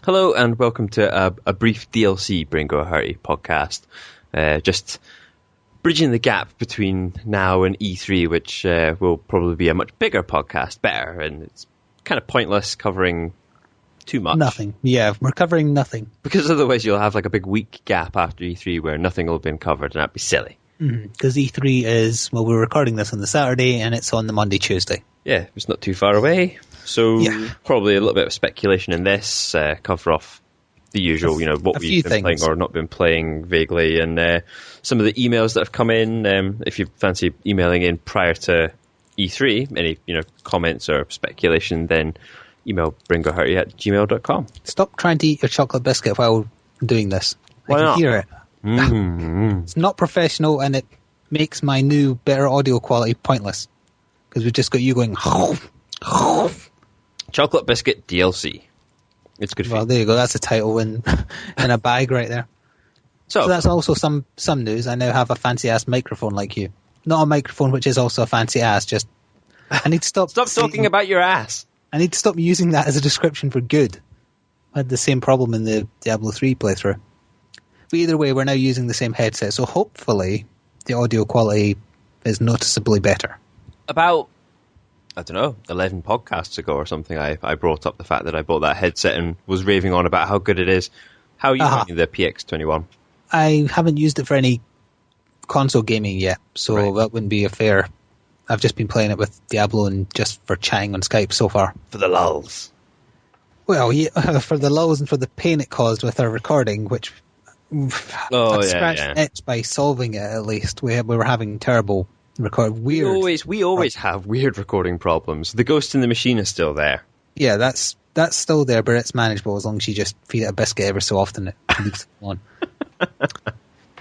Hello and welcome to a brief DLC Bringo Hurty podcast. Just bridging the gap between now and E3, which will probably be a much bigger podcast, better, and it's kind of pointless covering too much. Nothing. Yeah, we're covering nothing. Because otherwise you'll have like a big week gap after E3 where nothing will have been covered, and that'd be silly. Because E3 is, well, we're recording this on the Saturday and it's on the Monday, Tuesday. Yeah, it's not too far away. So probably a little bit of speculation in this, cover off the usual, what we've been playing or not been playing vaguely, and some of the emails that have come in. If you fancy emailing in prior to E3, any comments or speculation, then email bringohurty@gmail.com. Stop trying to eat your chocolate biscuit while doing this. Why I can not? hear it. It's not professional and it makes my new better audio quality pointless. Because we've just got you going... Chocolate Biscuit DLC. It's good for Well, there you go. That's a title in a bag right there. So that's also some news. I now have a fancy-ass microphone like you. Not a microphone which is also a fancy ass, just... I need to stop talking about your ass. I need to stop using that as a description for good. I had the same problem in the Diablo 3 playthrough. But either way, we're now using the same headset, so hopefully the audio quality is noticeably better. About, 11 podcasts ago or something, I brought up the fact that I bought that headset and was raving on about how good it is. How are you finding the PX21? I haven't used it for any console gaming yet, so that wouldn't be a fair... I've just been playing it with Diablo and just for chatting on Skype so far. For the lulls. Well, yeah, for the lulls and for the pain it caused with our recording, which I've scratched an itch by solving it at least. We were having terrible record. Weird. We always have weird recording problems. The ghost in the machine is still there. Yeah, that's still there, but it's manageable as long as you just feed it a biscuit every so often. It leaves it on.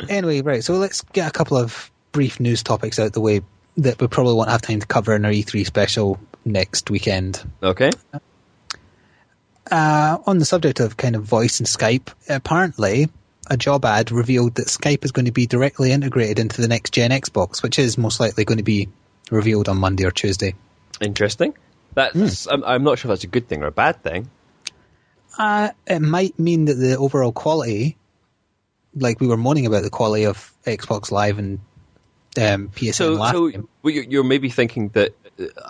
Anyway, right, so let's get a couple of brief news topics out the way that we probably won't have time to cover in our E3 special next weekend. Okay. On the subject of kind of voice and Skype, apparently a job ad revealed that Skype is going to be directly integrated into the next gen Xbox, which is most likely going to be revealed on Monday or Tuesday. Interesting. That's I'm not sure if that's a good thing or a bad thing. It might mean that the overall quality, like we were moaning about the quality of Xbox Live and PSN last time. So you're maybe thinking that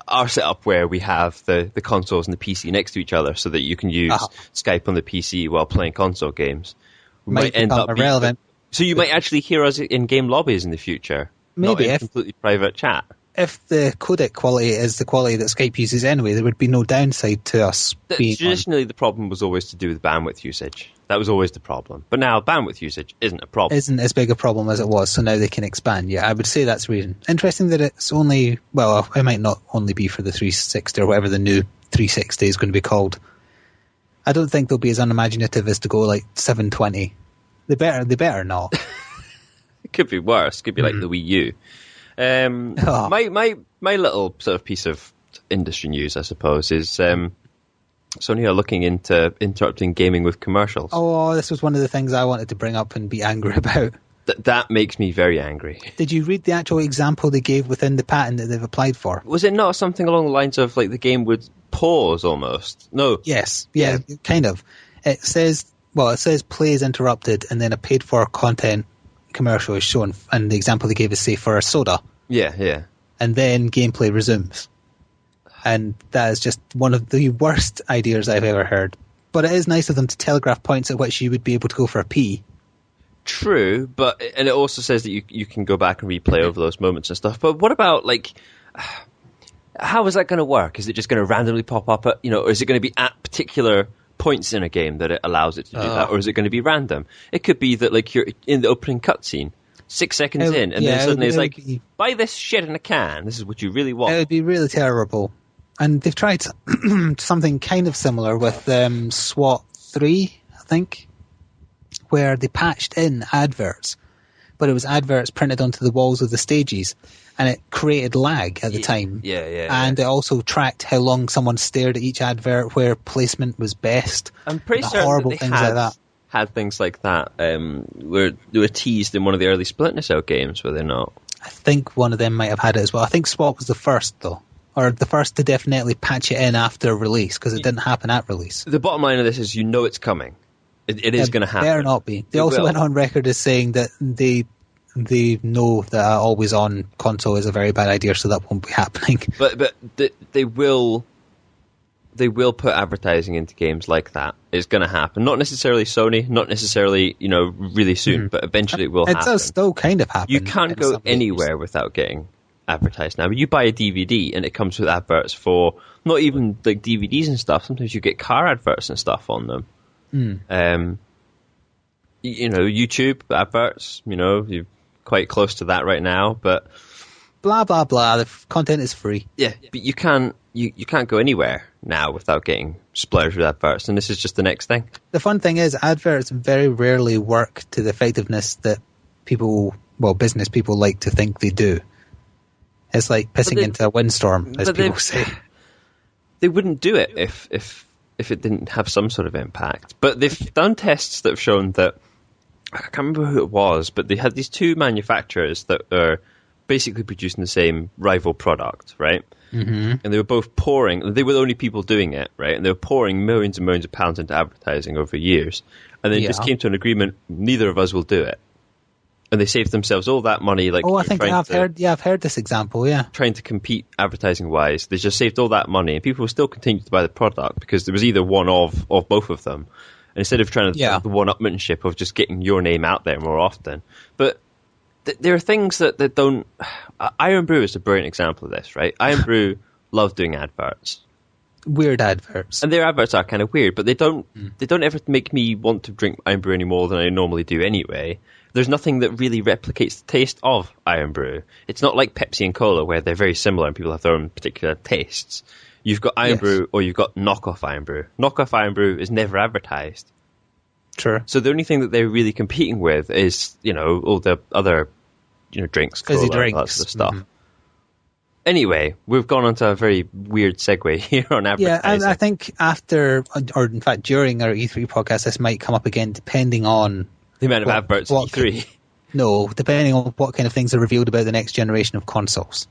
our setup where we have the consoles and the PC next to each other so that you can use Skype on the PC while playing console games might end up irrelevant. So you might actually hear us in game lobbies in the future. Maybe not in completely private chat. If the codec quality is the quality that Skype uses anyway, there would be no downside to us being traditionally, the problem was always to do with bandwidth usage. That was always the problem. But now bandwidth usage isn't a problem. Isn't as big a problem as it was, so now they can expand. Yeah, I would say that's the reason. Interesting that it's only, well, it might not only be for the 360 or whatever the new 360 is going to be called. I don't think they'll be as unimaginative as to go like 720. They better not. It could be worse. It could be like the Wii U. My little sort of piece of industry news, I suppose, is Sony are looking into interrupting gaming with commercials. Oh, this was one of the things I wanted to bring up and be angry about. That makes me very angry. Did you read the actual example they gave within the patent that they've applied for? Was it not something along the lines of like the game would pause almost? No. Yes. Yeah, kind of. It says play is interrupted and then a paid for content commercial is shown, and the example they gave is, say, for a soda. Yeah. And then gameplay resumes. And that is just one of the worst ideas I've ever heard. But it is nice of them to telegraph points at which you would be able to go for a pee. True, and it also says that you can go back and replay over those moments and stuff. But what about, like, how is that going to work? Is it just going to randomly pop up at, or is it going to be at particular points in a game that it allows it to do that? Or is it going to be random? It could be that, like, you're in the opening cutscene, 6 seconds in, and then suddenly it's like, buy this shit in a can. This is what you really want. It would be really terrible. And they've tried something kind of similar with SWAT 3, I think, where they patched in adverts, but it was adverts printed onto the walls of the stages, and it created lag at the time. And it also tracked how long someone stared at each advert, where placement was best. I'm pretty certain horrible that they things like that. Had things like that where they were teased in one of the early Splinter Cell games, were they not? I think one of them might have had it as well. I think SWAT was the first, though, or the first to definitely patch it in after release, because it didn't happen at release. The bottom line of this is, it's coming. It is going to happen. Better not be. They also went on record as saying that they know that an always-on console is a very bad idea, so that won't be happening. But they will put advertising into games like that. It's going to happen. Not necessarily Sony, not necessarily really soon, but eventually it will happen. It does still kind of happen. You can't go anywhere without getting advertised now. But you buy a DVD and it comes with adverts for not even like DVDs and stuff. Sometimes you get car adverts and stuff on them. YouTube adverts. You're quite close to that right now, but blah blah blah. The content is free. Yeah, but you can't go anywhere now without getting splurged with adverts, and this is just the next thing. The fun thing is, adverts very rarely work to the effectiveness that business people like to think they do. It's like pissing into a windstorm, as people say. They wouldn't do it if it didn't have some sort of impact. But they've done tests that have shown that, I can't remember who it was, but they had these two manufacturers that are basically producing the same rival product, right? Mm-hmm. And they were both they were the only people doing it, right? And they were pouring millions and millions of pounds into advertising over years. And then just came to an agreement, neither of us will do it. And they saved themselves all that money. I think I've heard this example, yeah. Trying to compete advertising-wise. They just saved all that money, and people will still continue to buy the product because there was either one of both of them. And instead of trying to do the one-upmanship of just getting your name out there more often. But there are things that don't... Iron Brew is a brilliant example of this, right? Iron Brew love doing adverts. Weird adverts. And their adverts are kind of weird, but they don't ever make me want to drink Iron Brew any more than I normally do anyway. There's nothing that really replicates the taste of Iron Brew. It's not like Pepsi and Cola where they're very similar and people have their own particular tastes. You've got Iron Brew or you've got knockoff Iron Brew. Knockoff Iron Brew is never advertised. Sure. So the only thing that they're really competing with is, all the other, drinks, fizzy Cola, drinks, that sort of stuff. Mm-hmm. Anyway, we've gone on to a very weird segue here on advertising. Yeah, and I think after, or in fact during our E3 podcast, this might come up again depending on the amount of adverts at E3. No, depending on what kind of things are revealed about the next generation of consoles.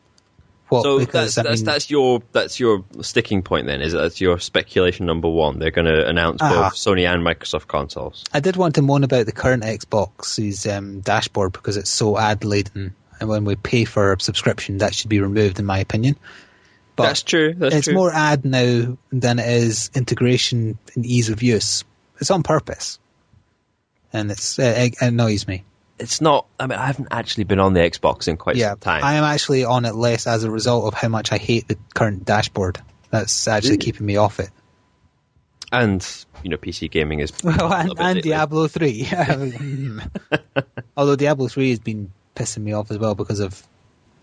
That's your sticking point then, is it? That's your speculation number one. They're going to announce both Sony and Microsoft consoles. I did want to moan about the current Xbox's dashboard because it's so ad-laden, and when we pay for a subscription, that should be removed, in my opinion. But that's true. It's more ad now than it is integration and ease of use. It's on purpose, and it annoys me. It's not... I mean, I haven't actually been on the Xbox in quite some time. I am actually on it less as a result of how much I hate the current dashboard. That's actually keeping me off it. And, PC gaming is... Well, and Diablo 3. Although Diablo 3 has been pissing me off as well because of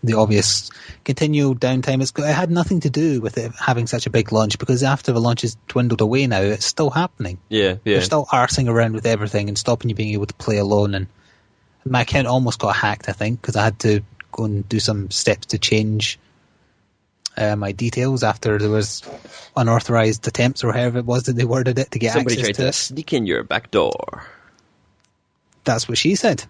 the obvious continual downtime. It had nothing to do with it having such a big launch, because after the launch has dwindled away now, it's still happening. Yeah. They're still arsing around with everything and stopping you being able to play alone, and my account almost got hacked, I think, because I had to go and do some steps to change my details after there was unauthorized attempts, or however it was that they worded it, to get Somebody access to it. Somebody tried to sneak in your back door. That's what she said.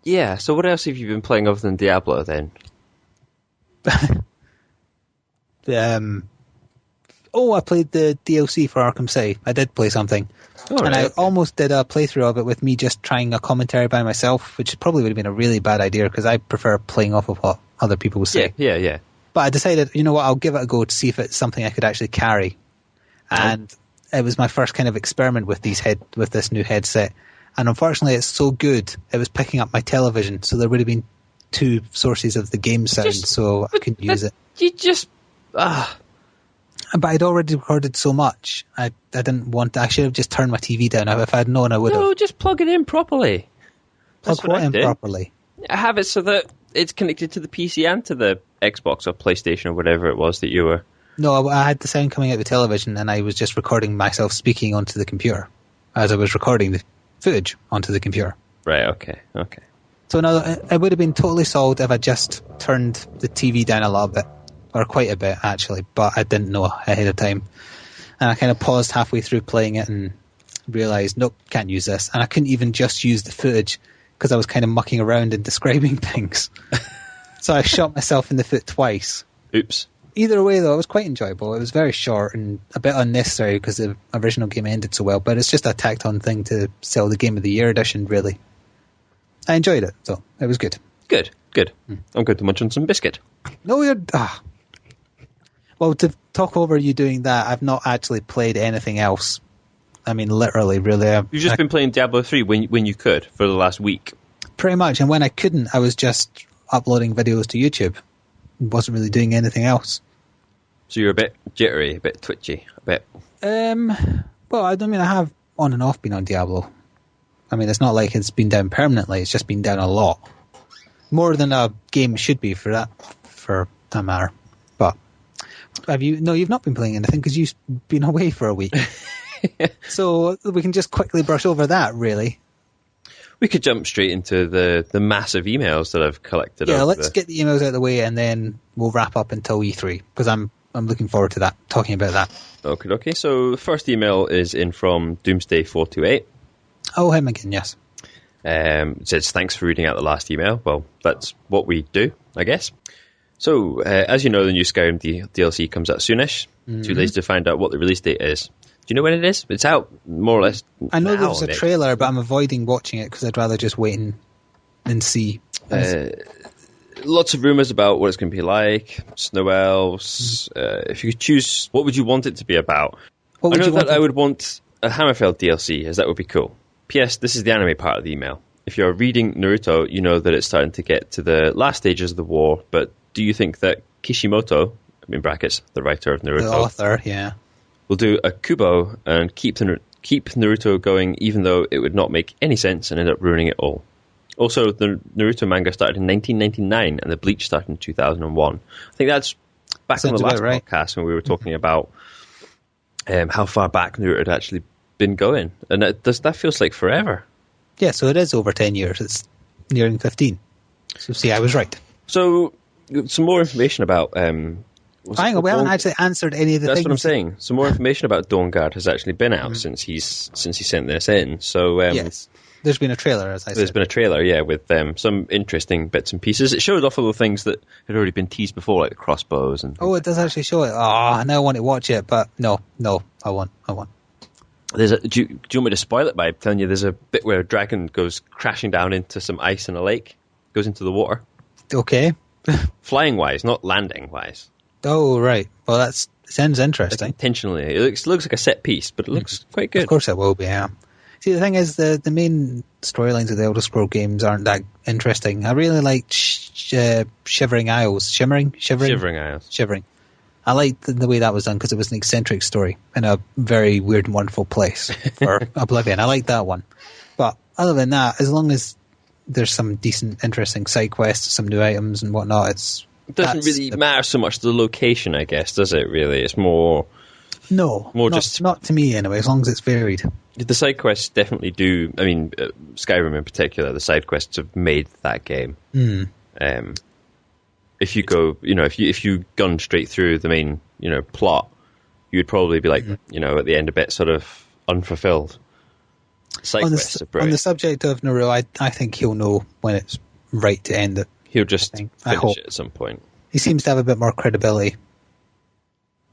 Yeah, so what else have you been playing other than Diablo then? I played the DLC for Arkham City. I did play something. I almost did a playthrough of it with me just trying a commentary by myself, which probably would have been a really bad idea because I prefer playing off of what other people say. Yeah. But I decided, I'll give it a go to see if it's something I could actually carry. And it was my first kind of experiment with this new headset. And unfortunately, it's so good, it was picking up my television, so there would have been two sources of the game sound, so I couldn't use it. You just... But I'd already recorded so much, I didn't want to... I should have just turned my TV down. If I'd known, I would have. No, just plug it in properly. Plug what in properly? I have it so that it's connected to the PC and to the Xbox or PlayStation or whatever it was that you were... No, I had the sound coming out of the television, and I was just recording myself speaking onto the computer as I was recording the footage onto the computer. Right, okay. So now it would have been totally solved if I just turned the TV down a little bit or quite a bit actually, but I didn't know ahead of time. And I kind of paused halfway through playing it and realised, nope, can't use this. And I couldn't even just use the footage because I was kind of mucking around and describing things. So I shot myself in the foot twice. Oops. Either way, though, it was quite enjoyable. It was very short and a bit unnecessary because the original game ended so well, but it's just a tacked-on thing to sell the Game of the Year edition, really. I enjoyed it, so it was good. Good. I'm going to munch on some biscuit. No, you're... Well, to talk over you doing that, I've not actually played anything else. I mean, literally, really. You've just been playing Diablo 3 when you could for the last week. Pretty much, and when I couldn't, I was just uploading videos to YouTube. Wasn't really doing anything else. So you're a bit jittery, a bit twitchy, a bit... Well, I mean, I have on and off been on Diablo. I mean, it's not like it's been down permanently, it's just been down a lot. More than a game should be for that matter. But you've not been playing anything because you've been away for a week. So we can just quickly brush over that, really. We could jump straight into the massive emails that I've collected. Yeah, let's get the emails out of the way and then we'll wrap up until E3 because I'm looking forward to that, talking about that. Okay. So the first email is in from Doomsday428. Oh, him again, yes. It says, thanks for reading out the last email. Well, that's what we do, I guess. So, as you know, the new Skyrim DLC comes out soonish. Mm-hmm. Too lazy to find out what the release date is. Do you know when it is? It's out, more or less. I know there was a trailer, but I'm avoiding watching it because I'd rather just wait and see. Lots of rumours about what it's going to be like, snow elves. If you could choose, what would you want it to be about? I would want a Hammerfell DLC, as that would be cool. P.S. This is the anime part of the email. If you're reading Naruto, you know that it's starting to get to the last stages of the war, but do you think that Kishimoto, in brackets, the writer of Naruto... The author, yeah. ...will do a Kubo and keep Naruto going, even though it would not make any sense and end up ruining it all? Also, the Naruto manga started in 1999 and the Bleach started in 2001. I think that's back on the last podcast when we were talking about how far back Naruto had actually been going. And that feels like forever. Yeah, so it is over 10 years. It's nearing 15. So see, I was right. So, some more information about... Hang on, we haven't actually answered any of the things. That's what I'm saying. Some more information about Dawnguard has actually been out since he sent this in. So yes, there's been a trailer, as I said. There's been a trailer, yeah, with some interesting bits and pieces. It showed off all the things that had already been teased before, like the crossbows and. Oh, it does actually show it. Oh, now I want to watch it, but no, I won't. Do you want me to spoil it by telling you there's a bit where a dragon goes crashing down into some ice in a lake, goes into the water? Okay. Flying wise, not landing wise. Oh, right. Well, it sounds interesting. Like intentionally. It looks like a set piece, but it looks quite good. Of course it will be, yeah. See, the thing is, the main storylines of the Elder Scrolls games aren't that interesting. I really like Shivering Isles. Shivering Isles. Shivering. I liked the way that was done because it was an eccentric story in a very weird and wonderful place for Oblivion. I like that one. But other than that, as long as there's some decent, interesting side quests, some new items and whatnot, it doesn't really matter so much the location, I guess, does it, really? It's more not to me, anyway, as long as it's varied. The side quests definitely do. I mean, Skyrim in particular, the side quests have made that game. If you go, if you gun straight through the main, plot, you would probably be like, at the end a bit sort of unfulfilled. Side quests are brilliant. On the subject of Naruto, I think he'll know when it's right to end it. He'll just finish it at some point. He seems to have a bit more credibility.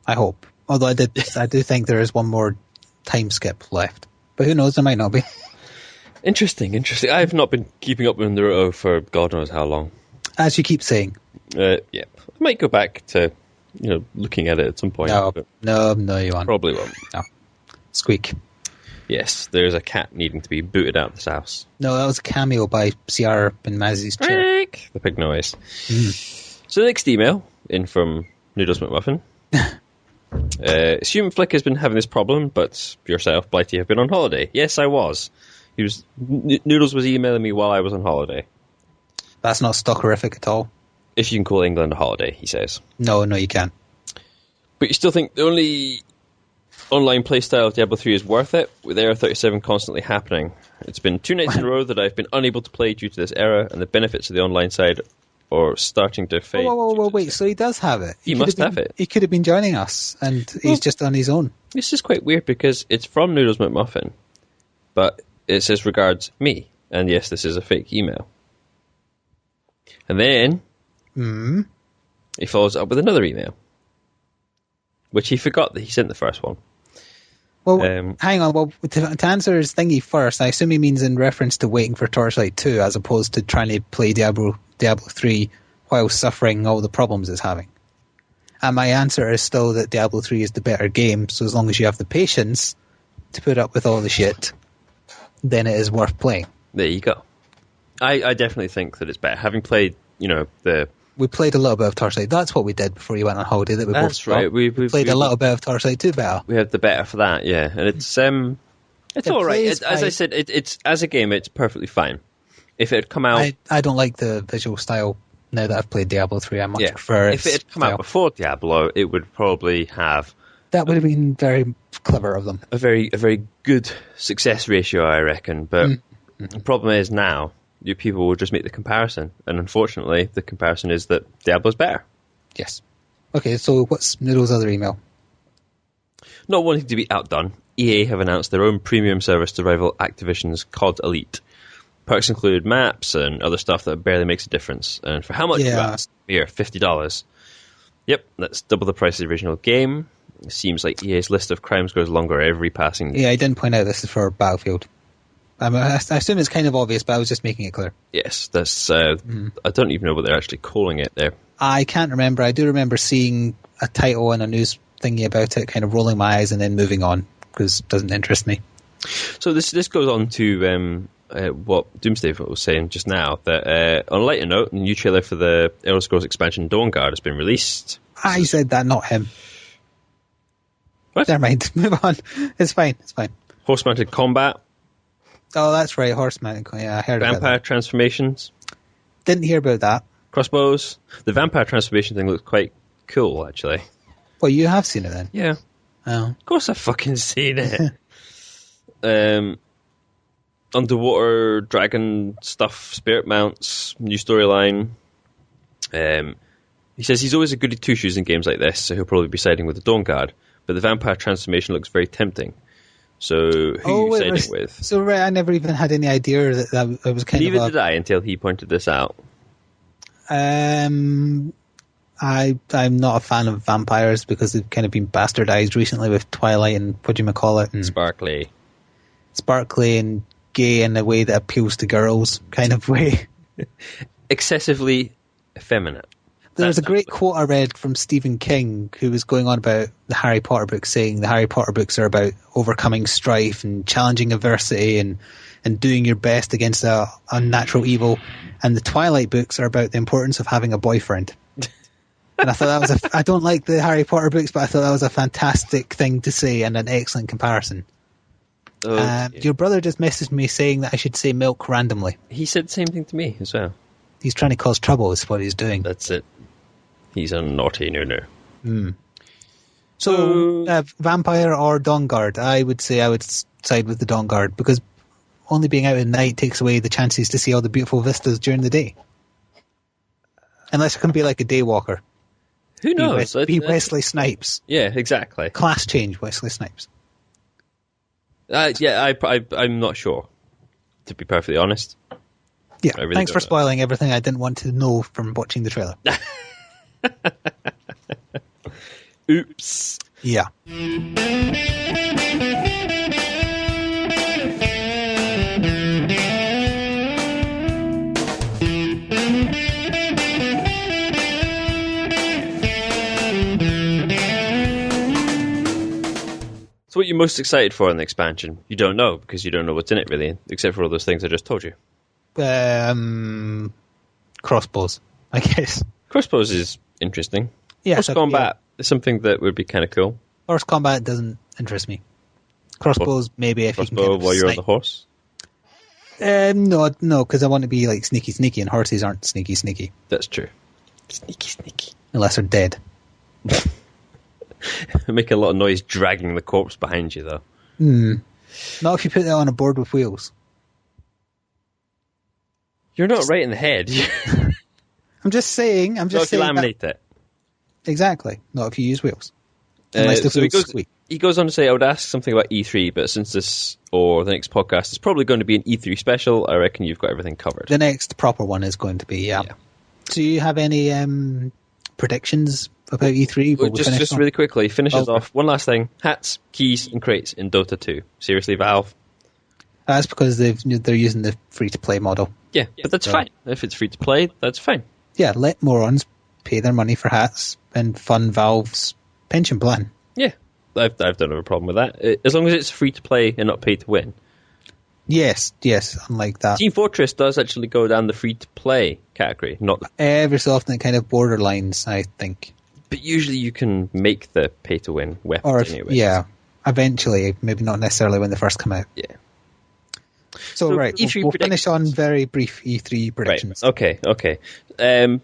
I hope. Although I do think there is one more time skip left. But who knows, there might not be. Interesting. I've not been keeping up with Naruto for God knows how long. As you keep saying. Yeah. I might go back to, looking at it at some point. No, you won't. Probably won't. No. Squeak. Yes, there's a cat needing to be booted out of this house. No, that was a cameo by CR and Mazzy's chair. The pig noise. So the next email, in from Noodles McMuffin. Assume Flick has been having this problem, but yourself, Blighty, have been on holiday. Yes, I was. Noodles was emailing me while I was on holiday. That's not stockerific at all. If you can call England a holiday, he says. No, you can't. But you still think the only online playstyle of Diablo 3 is worth it, with Era 37 constantly happening. It's been 2 nights in a row that I've been unable to play due to this error, and the benefits of the online side or starting to fade. Whoa, wait, so he does have it. He must have it. He could have been joining us, and he's just on his own. This is quite weird because it's from Noodles McMuffin, but it says regards me, and yes, this is a fake email. And then he follows up with another email, which he forgot that he sent the first one. Well, hang on. Well, to answer his thingy first, I assume he means in reference to waiting for Torchlight 2 as opposed to trying to play Diablo 3 while suffering all the problems it's having. And my answer is still that Diablo 3 is the better game, so as long as you have the patience to put up with all the shit, then it is worth playing. There you go. I definitely think that it's better. Having played, We played a little bit of Torchlight. That's what we did before you went on holiday. That's right. We played a little bit of Torchlight 2 better. We have the better for that, yeah. And it's all right. As I said, it's as a game, it's perfectly fine. If it had come out... I don't like the visual style now that I've played Diablo 3. I much prefer If it had come out before Diablo, it would probably have... That would have been very clever of them. A very good success ratio, I reckon. But the problem is now... You people will just make the comparison, and unfortunately, the comparison is that Diablo's better. Yes. Okay, so what's Noodle's other email? Not wanting to be outdone, EA have announced their own premium service to rival Activision's COD Elite. Perks include maps and other stuff that barely makes a difference. And for how much you ask? Here, $50. Yep, that's double the price of the original game. It seems like EA's list of crimes grows longer every passing day. Yeah, I didn't point out this is for Battlefield. I assume it's kind of obvious, but I was just making it clear. Yes, that's. I don't even know what they're actually calling it there. I can't remember. I do remember seeing a title and a news thingy about it, kind of rolling my eyes and then moving on, because it doesn't interest me. So this goes on to what Doomsday was saying just now, that on a lighter note, the new trailer for the Elder Scrolls expansion Dawnguard has been released. I said that, not him. What? Never mind. Move on. It's fine. Horse-mounted combat. Oh, that's right, horseman. Yeah, I heard about that. Vampire transformations. Didn't hear about that. Crossbows. The vampire transformation thing looks quite cool, actually. Well, you have seen it then? Yeah. Oh. Of course I've fucking seen it. Underwater dragon stuff, spirit mounts, new storyline. He says he's always a goody two-shoes in games like this, so he'll probably be siding with the Dawnguard. But the vampire transformation looks very tempting. So who are you siding with? So right, I never even had any idea that it was kind Neither of did I until he pointed this out. I'm not a fan of vampires because they've kind of been bastardized recently with Twilight and whatchamacallit and Sparkly and gay in a way that appeals to girls kind of way. Excessively effeminate. There's a great quote I read from Stephen King who was going on about the Harry Potter books, saying the Harry Potter books are about overcoming strife and challenging adversity and doing your best against a unnatural evil. And the Twilight books are about the importance of having a boyfriend. And I thought that was I don't like the Harry Potter books, but I thought that was a fantastic thing to say and an excellent comparison. Your brother just messaged me saying that I should say milk randomly. He said the same thing to me as well. He's trying to cause trouble is what he's doing. That's it. He's a naughty no-no. So, vampire or Dawnguard? I would say I would side with the Dawnguard because only being out at night takes away the chances to see all the beautiful vistas during the day. Unless it can be like a day walker. Who knows? Be Wesley Snipes. Yeah, exactly. Class change, Wesley Snipes. I'm not sure, to be perfectly honest. Yeah, really thanks for spoiling everything I didn't want to know from watching the trailer. Oops. Yeah. So what are you most excited for in the expansion? You don't know, because you don't know what's in it, really, except for all those things I just told you. Crossbows, I guess. Crossbows is interesting. Yeah, Horse combat is something that would be kind of cool. Horse combat doesn't interest me. Crossbows, maybe if you can kind of while you're on the horse? No, because I want to be like sneaky, and horses aren't sneaky. That's true. Sneaky. Unless they're dead. Make a lot of noise dragging the corpse behind you, though. Not if you put that on a board with wheels. You're not right in the head. I I'm just saying. Not if you laminate it. Exactly. Not if you use wheels. Unless the wheels squeak. He goes on to say, I would ask something about E3, but since this or the next podcast is probably going to be an E3 special, I reckon you've got everything covered. The next proper one is going to be, yeah. Do you have any predictions about E3? Well, just really quickly, finishes off. One last thing. Hats, keys, and crates in Dota 2. Seriously, Valve? That's because they're using the free-to-play model. Yeah, but that's fine. If it's free-to-play, that's fine. Yeah, let morons pay their money for hats and fund Valve's pension plan. Yeah, I don't have a problem with that. As long as it's free-to-play and not pay-to-win. Yes, unlike that. Team Fortress does actually go down the free-to-play category, not every so often it kind of borderlines, I think. But usually you can make the pay-to-win weapons anyway. Yeah, eventually, maybe not necessarily when they first come out. Yeah. So right, we'll finish on very brief E3 predictions. Right. Okay.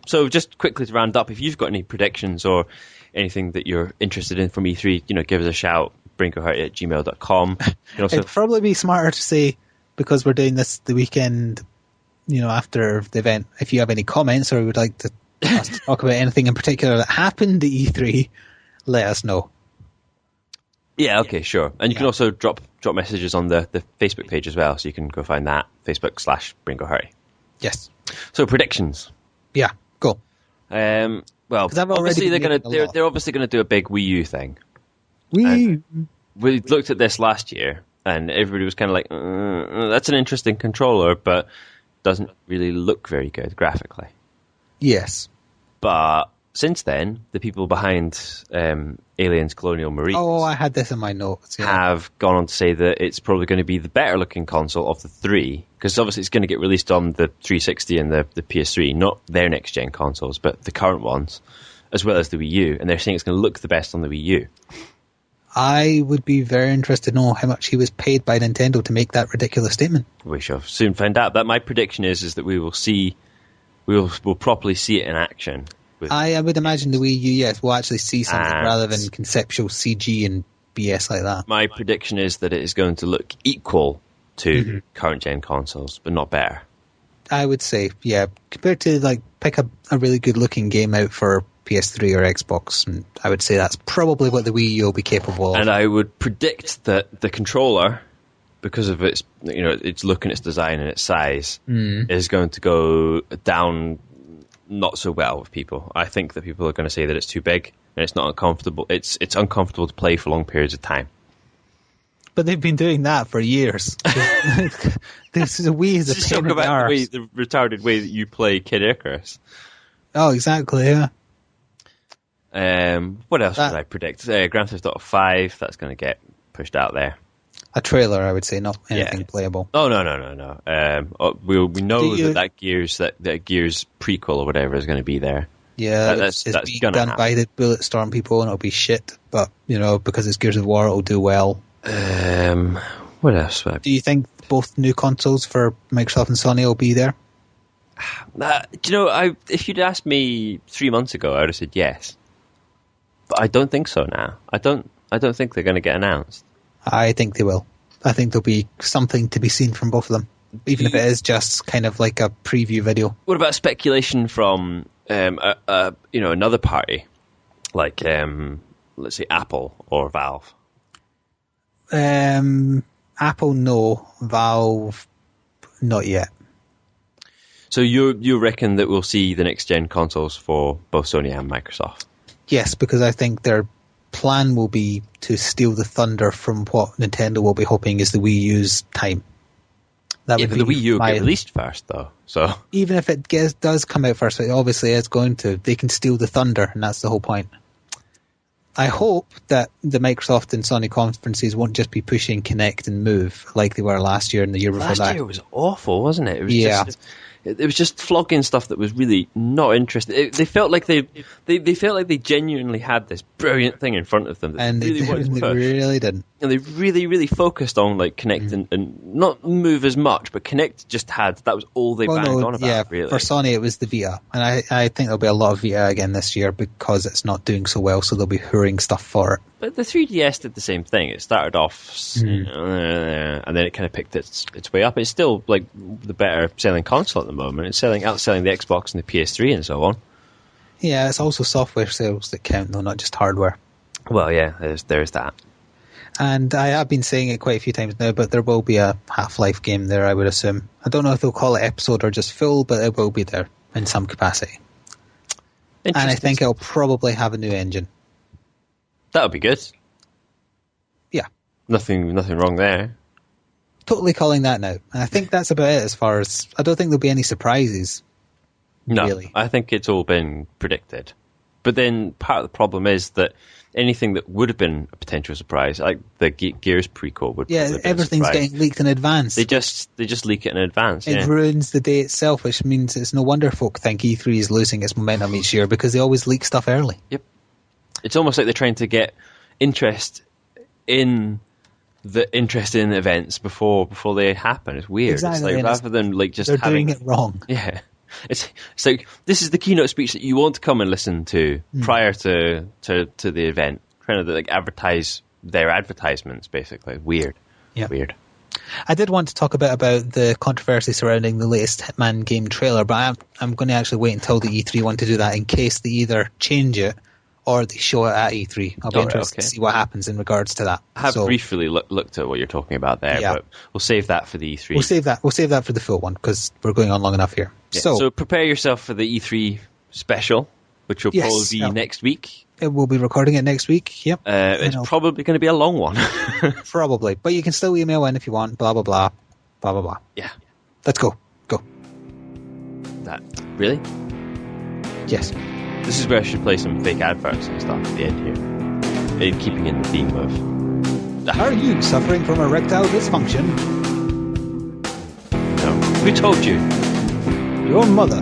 So just quickly to round up, if you've got any predictions or anything that you're interested in from E3, give us a shout, brinkohurty@gmail.com. It'd probably be smarter to say, because we're doing this the weekend, after the event, if you have any comments or would like us to talk about anything in particular that happened at E3, let us know. Yeah, okay, sure. And you can also drop messages on the Facebook page as well, so you can go find that, Facebook/BrinkoHurty. Yes. So predictions. Yeah, go. Well, obviously they're obviously going to do a big Wii U thing. We looked at this last year, and everybody was kind of like, that's an interesting controller, but doesn't really look very good graphically. Yes. But since then, the people behind Aliens Colonial Marines I had this in my notes. Yeah. Have gone on to say that it's probably going to be the better looking console of the three, because obviously it's going to get released on the 360 and the PS3, not their next gen consoles, but the current ones, as well as the Wii U, and they're saying it's going to look the best on the Wii U. I would be very interested to know how much he was paid by Nintendo to make that ridiculous statement. We shall soon find out. But my prediction is that we'll properly see it in action. I would imagine the Wii U, yes, we'll actually see something rather than conceptual CG and BS like that. My prediction is that it is going to look equal to current-gen consoles, but not better. I would say, yeah, compared to, pick a really good-looking game out for PS3 or Xbox, and I would say that's probably what the Wii U will be capable of. And I would predict that the controller, because of its look and its design and its size, is going to go down not so well with people. I think that people are going to say that it's too big and it's not uncomfortable. It's uncomfortable to play for long periods of time. But they've been doing that for years. This is a Wii is a just pain talk in the about arse. the retarded way that you play Kid Icarus. Oh, exactly, yeah. What else would I predict? Grand Theft Auto 5, that's going to get pushed out there. A trailer, I would say, not anything playable. Oh, no. We know that Gears prequel or whatever is going to be there. Yeah, that's being done by the Bulletstorm people, and it'll be shit. But because it's Gears of War, it'll do well. What else? Do you think both new consoles for Microsoft and Sony will be there? If you'd asked me 3 months ago, I would have said yes. But I don't think so now. I don't think they're going to get announced. I think they will. I think there'll be something to be seen from both of them, even if it is just kind of like a preview video. What about speculation from another party, like let's say Apple or Valve? Apple, no. Valve, not yet. So you reckon that we'll see the next gen consoles for both Sony and Microsoft? Yes, because I think their plan will be to steal the thunder from what Nintendo will be hoping is the Wii U's time. But the Wii U will get released first, though. So even if it does come out first, it obviously is going to. They can steal the thunder, and that's the whole point. I hope that the Microsoft and Sony conferences won't just be pushing Kinect and Move like they were last year and the year before that. Last year was awful, wasn't it? It was just flogging stuff that was really not interesting. They felt like they felt like they genuinely had this brilliant thing in front of them, and they really didn't. And they really, really focused on Kinect and not Move as much, but Kinect just had that was all they banged on about. Yeah, really. For Sony it was the Vita, and I think there'll be a lot of Vita again this year because it's not doing so well, so they'll be hurrying stuff for it. But the 3DS did the same thing. It started off, and then it kind of picked its way up. It's still like the better selling console at the moment. It's outselling the Xbox and the PS3 and so on. Yeah, it's also software sales that count, though, not just hardware. Well, yeah, there's that. And I have been saying it quite a few times now, but there will be a Half-Life game there, I would assume. I don't know if they'll call it episode or just full, but it will be there in some capacity. And I think it'll probably have a new engine. That would be good. Yeah. Nothing wrong there. Totally calling that now. And I think that's about it as far as... I don't think there'll be any surprises. No, really. I think it's all been predicted. But then part of the problem is that anything that would have been a potential surprise, like the Gears prequel, would yeah, everything's getting leaked in advance. They just leak it in advance. It ruins the day itself, which means it's no wonder folk think E3 is losing its momentum each year because they always leak stuff early. Yep, it's almost like they're trying to get interest in events before they happen. It's weird. Exactly. It's like rather than like just they're doing it wrong. Yeah. It's like this is the keynote speech that you want to come and listen to prior to the event, trying to like advertise their advertisements, basically. Weird. Yeah. Weird. I did want to talk a bit about the controversy surrounding the latest Hitman game trailer, but I'm going to actually wait until the E3 one to do that in case they either change it or they show it at E3. I'll be interested to see what happens in regards to that. I have briefly looked at what you're talking about there, but we'll save that for the E3. We'll save that for the full one because we're going on long enough here. Yeah. So prepare yourself for the E3 special, which will probably be next week. We'll be recording it next week, yep. It's probably going to be a long one. Probably, but you can still email in if you want, blah, blah, blah, blah, blah, blah. Yeah. Let's go. That really? Yes. This is where I should play some fake adverts and stuff at the end here. Keeping in the theme of... Are you suffering from erectile dysfunction? No. Who told you? Your mother.